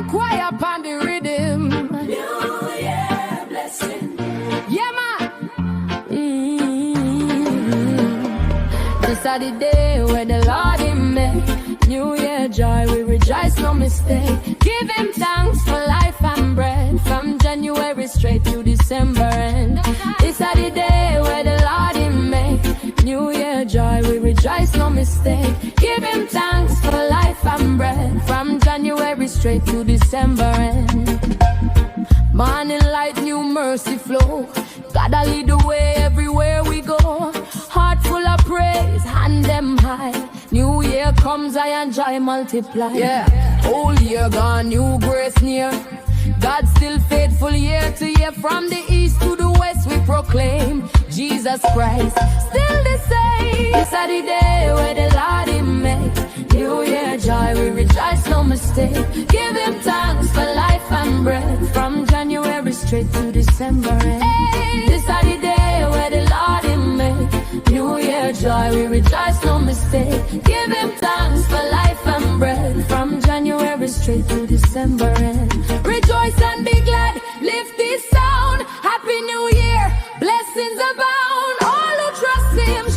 choir upon the rhythm. New Year blessing. Yeah, man. This are the day where the Lord Him made. New Year joy, we rejoice, no mistake. Give Him thanks for life and bread. From January straight to December end. This are the day where the Lord Him made. New Year joy, we rejoice, no mistake. Give Him thanks for life and bread. From January straight to December end. Morning light, new mercy flow. Gotta lead the way everywhere we go. Heart full of praise, hand them high. New year comes, I enjoy multiply. Yeah, old year gone, new grace near. God still faithful year to year. From the east to the west we proclaim Jesus Christ, still the same. This are the day where the Lord Him made. New year joy, we rejoice, no mistake. Give Him thanks for life and bread. From January straight to December end. Hey, this are the day where the Lord Him made. New year joy, we rejoice, no mistake. Give Him thanks for life and bread. From January straight to December end. Rejoice and be glad, lift this sound. Happy New Year, blessings abound. All who trust Him